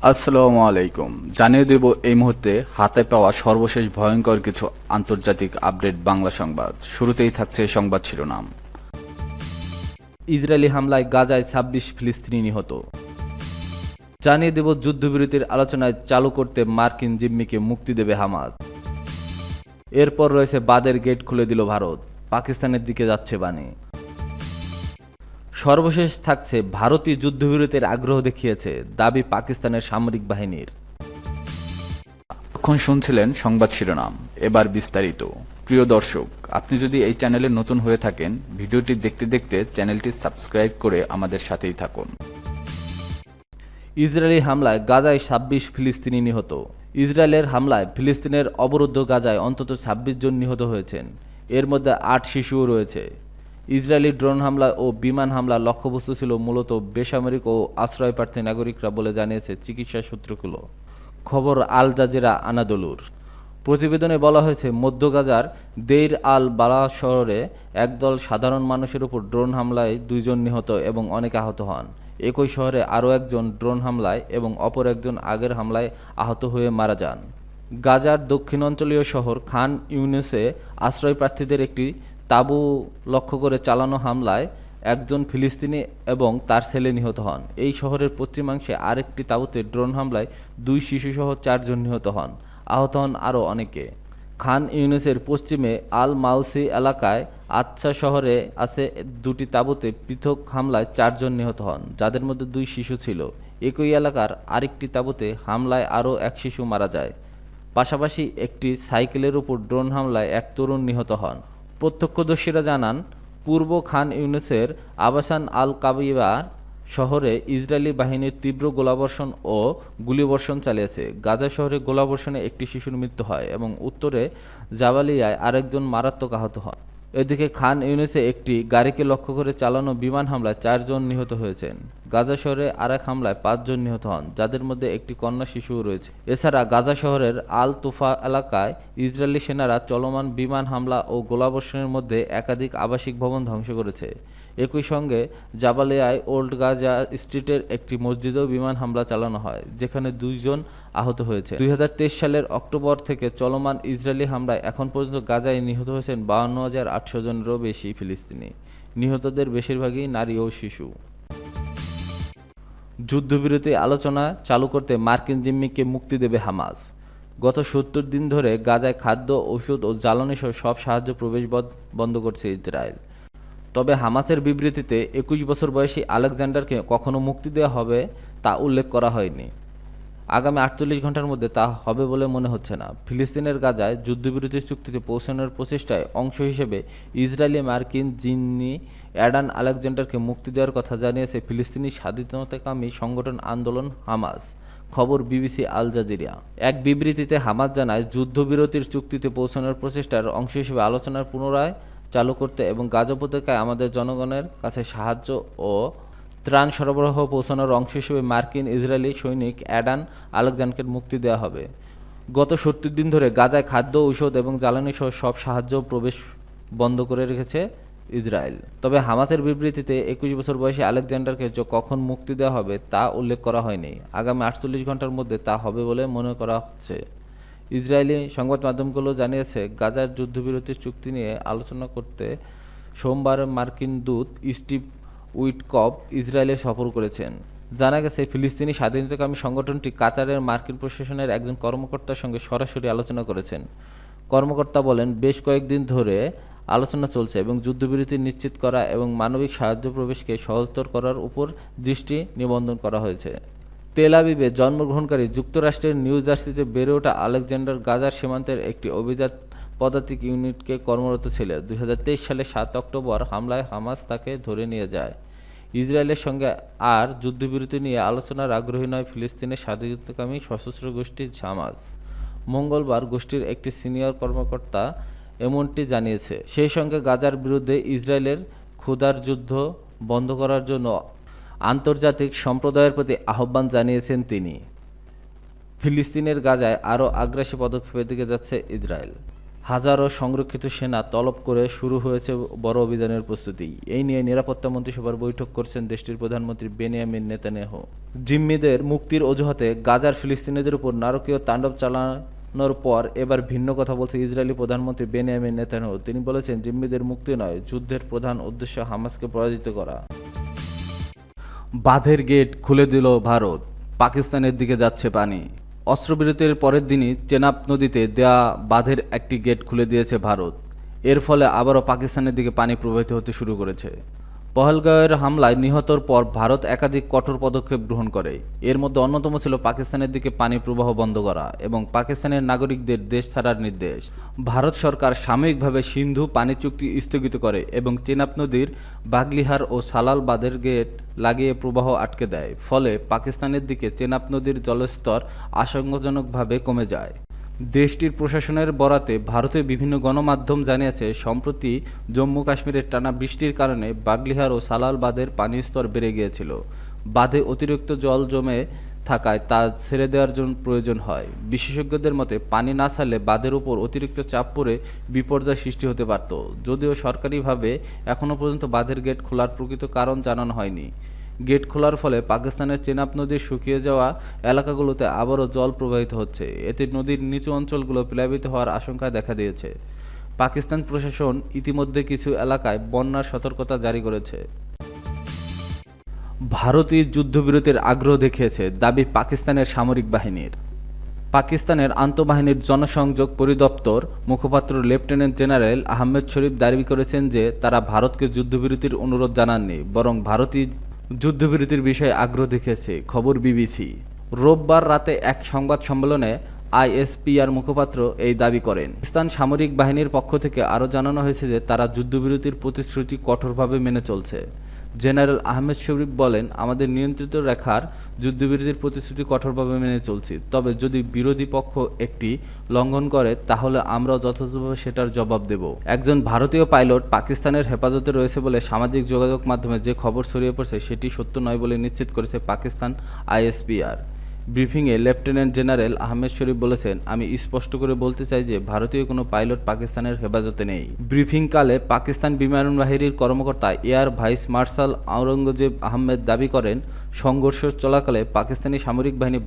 আসসালামু আলাইকুম। জানিয়ে দেব এই মুহূর্তে হাতে পাওয়া সর্বশেষ ভয়ঙ্কর কিছু আন্তর্জাতিক আপডেট বাংলা সংবাদ। শুরুতেই থাকছে সংবাদ শিরোনাম। ইসরায়েলি হামলায় গাজায় ২৬ ফিলিস্তিনি নিহত। জানিয়ে দেব যুদ্ধবিরতির আলোচনায় চালু করতে মার্কিন জিম্মিকে মুক্তি দেবে হামাস। এরপর রয়েছে বাদের গেট খুলে দিল ভারত, পাকিস্তানের দিকে যাচ্ছে বাণী। সর্বশেষ থাকছে ভারতীয় যুদ্ধবিরতির আগ্রহ দেখিয়েছে দাবি পাকিস্তানের সামরিক বাহিনীর। এখন শুনছিলেন সংবাদ শিরোনাম, এবার বিস্তারিত। প্রিয় দর্শক, আপনি যদি এই চ্যানেলে নতুন হয়ে থাকেন, ভিডিওটি দেখতে দেখতে চ্যানেলটি সাবস্ক্রাইব করে আমাদের সাথেই থাকুন। ইসরায়েলি হামলায় গাজায় ২৬ ফিলিস্তিনি নিহত। ইসরায়েলের হামলায় ফিলিস্তিনের অবরুদ্ধ গাজায় অন্তত ২৬ জন নিহত হয়েছেন, এর মধ্যে ৮ শিশুও রয়েছে। ইসরায়েলি ড্রোন হামলা ও বিমান হামলার লক্ষ্যবস্তু ছিল মূলত বেসামরিক ও আশ্রয়প্রার্থী নাগরিকরা বলে জানিয়েছে চিকিৎসা সূত্রগুলো। খবর আল জাজিরা আনাদোলুর। প্রতিবেদনে বলা হয়েছে, মধ্য গাজার দেইর আল বালা শহরে একদল সাধারণ মানুষের উপর ড্রোন হামলায় ২ জন নিহত এবং অনেকে আহত হন। একই শহরে আরও একজন ড্রোন হামলায় এবং অপর একজন আগের হামলায় আহত হয়ে মারা যান। গাজার দক্ষিণাঞ্চলীয় শহর খান ইউনিসে আশ্রয়প্রার্থীদের একটি তাঁবু লক্ষ্য করে চালানো হামলায় একজন ফিলিস্তিনি এবং তার ছেলে নিহত হন। এই শহরের পশ্চিমাংশে আরেকটি তাঁবুতে ড্রোন হামলায় ২ শিশুসহ ৪ জন নিহত হন। আহত হন আরও অনেকে। খান ইউনিসের পশ্চিমে আল মাউসি এলাকায় আচ্ছা শহরে আছে ২টি তাঁবুতে পৃথক হামলায় ৪ জন নিহত হন, যাদের মধ্যে ২ শিশু ছিল। একই এলাকার আরেকটি তাঁবুতে হামলায় আরও এক শিশু মারা যায়। পাশাপাশি একটি সাইকেলের উপর ড্রোন হামলায় এক তরুণ নিহত হন। প্রত্যক্ষদর্শীরা জানান, পূর্ব খান ইউনিসের আবাসান আল কাবিবার শহরে ইসরায়েলি বাহিনীর তীব্র গোলাবর্ষণ ও গুলিবর্ষণ চালিয়েছে। গাজা শহরে গোলাবর্ষণে একটি শিশুর মৃত্যু হয় এবং উত্তরে জাবালিয়ায় আরেকজন মারাত্মক আহত হন। এদিকে খান ইউনিসে একটি গাড়িকে লক্ষ্য করে চালানো বিমান হামলায় ৪ জন নিহত হয়েছেন। গাজা শহরে আরেক হামলায় ৫ জন নিহত হন, যাদের মধ্যে একটি কন্যা শিশুও রয়েছে। এছাড়া গাজা শহরের আল তুফা এলাকায় ইসরায়েলি সেনারা চলমান বিমান হামলা ও গোলাবর্ষণের মধ্যে একাধিক আবাসিক ভবন ধ্বংস করেছে। একই সঙ্গে জাবালিয়ায় ওল্ড গাজা স্ট্রিটের একটি মসজিদেও বিমান হামলা চালানো হয়, যেখানে ২ জন আহত হয়েছে। ২০২৩ সালের অক্টোবর থেকে চলমান ইসরায়েলি হামলায় এখন পর্যন্ত গাজায় নিহত হয়েছেন ৫২,৮০০ জনেরও বেশি ফিলিস্তিনি। নিহতদের বেশিরভাগই নারী ও শিশু। যুদ্ধবিরতি আলোচনা চালু করতে মার্কিন জিম্মিকে মুক্তি দেবে হামাস। গত ৭০ দিন ধরে গাজায় খাদ্য, ওষুধ ও জ্বালানি সহ সব সাহায্য প্রবেশ বন্ধ করছে ইসরায়েল। তবে হামাসের বিবৃতিতে ২১ বছর বয়সী আলেকজান্ডারকে কখনো মুক্তি দেওয়া হবে তা উল্লেখ করা হয়নি। আগামী ৪৮ ঘন্টার মধ্যে তা হবে বলে মনে হচ্ছে না। ফিলিস্তিনের গাজায় যুদ্ধবিরতি চুক্তিতে পৌঁছানোর প্রচেষ্টায় অংশ হিসেবে ইসরায়েলি মার্কিন জিম্মি অ্যাডান আলেকজান্ডারকে মুক্তি দেওয়ার কথা জানিয়েছে ফিলিস্তিনি স্বাধীনতাকামী সংগঠন আন্দোলন হামাস। খবর বিবিসি আল জাজিরা। এক বিবৃতিতে হামাস জানায়, যুদ্ধবিরতির চুক্তিতে পৌঁছানোর প্রচেষ্টার অংশ হিসেবে আলোচনার পুনরায় চালু করতে এবং গাজা উপত্যকায় আমাদের জনগণের কাছে সাহায্য ও ত্রাণ সরবরাহ পৌঁছানোর অংশ হিসেবে মার্কিন ইসরায়েলি সৈনিক অ্যাডান আলেকজান্ডারকে মুক্তি দেওয়া হবে। গত ৭০ দিন ধরে গাজায় খাদ্য, ঔষধ এবং জ্বালানি সহ সব সাহায্য প্রবেশ বন্ধ করে রেখেছে ইসরায়েল। তবে হামাসের বিবৃতিতে ২১ বছর বয়সী আলেকজান্ডারকে কখন মুক্তি দেওয়া হবে তা উল্লেখ করা হয়নি। আগামী ৪৮ ঘন্টার মধ্যে তা হবে বলে মনে করা হচ্ছে। ইসরায়েলি সংবাদ মাধ্যমগুলো জানিয়েছে, গাজার যুদ্ধবিরতির চুক্তি নিয়ে আলোচনা করতে সোমবার মার্কিন দূত স্টিভ উইটকফ ইসরায়েলে সফর করেছেন। জানা গেছে, ফিলিস্তিনি স্বাধীনতাকামী সংগঠনটি কাতারের মার্কিন প্রশাসনের একজন কর্মকর্তার সঙ্গে সরাসরি আলোচনা করেছেন। কর্মকর্তা বলেন, বেশ কয়েকদিন ধরে আলোচনা চলছে এবং যুদ্ধবিরতি নিশ্চিত করা এবং মানবিক সাহায্য প্রবেশকে সহজতর করার উপর দৃষ্টি নিবন্ধন করা হয়েছে। তেল আবিবে জন্মগ্রহণকারী যুক্তরাষ্ট্রের নিউ জার্সিতে বেড়ে ওঠা আলেকজান্ডার গাজার সীমান্তের একটি অভিজাত পদাতিক ইউনিটকে কর্মরত ছিলেন। ২০২৩ সালের ৭ অক্টোবর হামলায় হামাস তাকে ধরে নিয়ে যায়। ইসরায়েলের সঙ্গে আর যুদ্ধবিরতি নিয়ে আলোচনার আগ্রহী নয় ফিলিস্তিনের স্বাধীনতাকামী সশস্ত্র গোষ্ঠী হামাস। মঙ্গলবার গোষ্ঠীর একটি সিনিয়র কর্মকর্তা এমনটি জানিয়েছে। সেই সঙ্গে গাজার বিরুদ্ধে ইসরায়েলের ক্ষুধার যুদ্ধ বন্ধ করার জন্য আন্তর্জাতিক সম্প্রদায়ের প্রতি আহ্বান জানিয়েছেন তিনি। ফিলিস্তিনের গাজায় আরও আগ্রাসী পদক্ষেপের দিকে যাচ্ছে ইসরায়েল। হাজারো সংরক্ষিত সেনা তলব করে শুরু হয়েছে বড় অভিযানের প্রস্তুতি। এই নিয়ে নিরাপত্তা মন্ত্রিসভার বৈঠক করছেন দেশটির প্রধানমন্ত্রী বেনিয়ামিন নেতানিয়াহু। জিম্মিদের মুক্তির অজুহাতে গাজার ফিলিস্তিনিদের উপর নারকীয় তাণ্ডব চালানোর পর এবার ভিন্ন কথা বলছে ইসরায়েলি প্রধানমন্ত্রী বেনিয়ামিন নেতানিয়াহু। তিনি বলেছেন, জিম্মিদের মুক্তি নয়, যুদ্ধের প্রধান উদ্দেশ্য হামাসকে পরাজিত করা। বাঁধের গেট খুলে দিল ভারত, পাকিস্তানের দিকে যাচ্ছে পানি। অস্ত্রবিরতির পরের দিনই চেনাব নদীতে দেয়া বাঁধের একটি গেট খুলে দিয়েছে ভারত। এর ফলে আবারও পাকিস্তানের দিকে পানি প্রবাহিত হতে শুরু করেছে। পহলগাঁওয়ের হামলায় নিহতর পর ভারত একাধিক কঠোর পদক্ষেপ গ্রহণ করে। এর মধ্যে অন্যতম ছিল পাকিস্তানের দিকে পানি প্রবাহ বন্ধ করা এবং পাকিস্তানের নাগরিকদের দেশ ছাড়ার নির্দেশ। ভারত সরকার সাময়িকভাবে সিন্ধু পানি চুক্তি স্থগিত করে এবং চেনাব নদীর বাগলিহার ও সালাল বাঁধের গেট লাগিয়ে প্রবাহ আটকে দেয়। ফলে পাকিস্তানের দিকে চেনাব নদীর জলস্তর আশঙ্কাজনকভাবে কমে যায়। দেশটির প্রশাসনের বরাতে ভারতের বিভিন্ন গণমাধ্যম জানিয়েছে, সম্প্রতি জম্মু কাশ্মীরের টানা বৃষ্টির কারণে বাগলিহার ও সালাল বাঁধের পানির স্তর বেড়ে গিয়েছিল। বাঁধে অতিরিক্ত জল জমে থাকায় তা ছেড়ে দেওয়ার জন্য প্রয়োজন হয়। বিশেষজ্ঞদের মতে, পানি না ছাড়লে বাঁধের উপর অতিরিক্ত চাপ পড়ে বিপর্যয় সৃষ্টি হতে পারত। যদিও সরকারিভাবে এখনও পর্যন্ত বাঁধের গেট খোলার প্রকৃত কারণ জানানো হয়নি। গেট খোলার ফলে পাকিস্তানের চেনাব নদীর শুকিয়ে যাওয়া এলাকাগুলোতে আবারও জল প্রবাহিত হচ্ছে। এতে নদীর নিচু অঞ্চলগুলো প্লাবিত হওয়ার আশঙ্কা দেখা দিয়েছে। পাকিস্তান প্রশাসন ইতিমধ্যে কিছু এলাকায় বন্যার সতর্কতা জারি করেছে। ভারতীয় যুদ্ধবিরতির আগ্রহ দেখিয়েছে দাবি পাকিস্তানের সামরিক বাহিনীর। পাকিস্তানের আন্তঃবাহিনীর জনসংযোগ পরিদপ্তর মুখপাত্র লেফটেন্যান্ট জেনারেল আহমেদ শরীফ দাবি করেছেন যে তারা ভারতকে যুদ্ধবিরতির অনুরোধ জানাননি, বরং ভারতীয় যুদ্ধবিরতির বিষয়ে আগ্রহ দেখিয়েছে। খবর বিবিসি। রোববার রাতে এক সংবাদ সম্মেলনে আইএসপিআর মুখপাত্র এই দাবি করেন। পাকিস্তান সামরিক বাহিনীর পক্ষ থেকে আরও জানানো হয়েছে যে তারা যুদ্ধবিরতির প্রতিশ্রুতি কঠোরভাবে মেনে চলছে। জেনারেল আহমেদ শরীফ বলেন, আমাদের নিয়ন্ত্রিত রেখার যুদ্ধবিরতির প্রতিশ্রুতি কঠোরভাবে মেনে চলছি, তবে যদি বিরোধী পক্ষ একটি লঙ্ঘন করে তাহলে আমরাও যথাযথভাবে সেটার জবাব দেব। একজন ভারতীয় পাইলট পাকিস্তানের হেফাজতে রয়েছে বলে সামাজিক যোগাযোগ মাধ্যমে যে খবর ছড়িয়ে পড়ছে সেটি সত্য নয় বলে নিশ্চিত করেছে পাকিস্তান আইএসপিআর। ব্রিফিংয়ে লেফটেন্যান্ট জেনারেল আহমেদ শরীফ বলেছেন, আমি স্পষ্ট করে বলতে চাই যে ভারতীয় কোনো পাইলট পাকিস্তানের হেফাজতে নেই। ব্রিফিংকালে পাকিস্তান বিমান বাহিনীর কর্মকর্তা air vice marshal Aurangzeb Ahmed দাবি করেন, সংঘর্ষ চলাকালে পাকিস্তানি সামরিক বাহিনী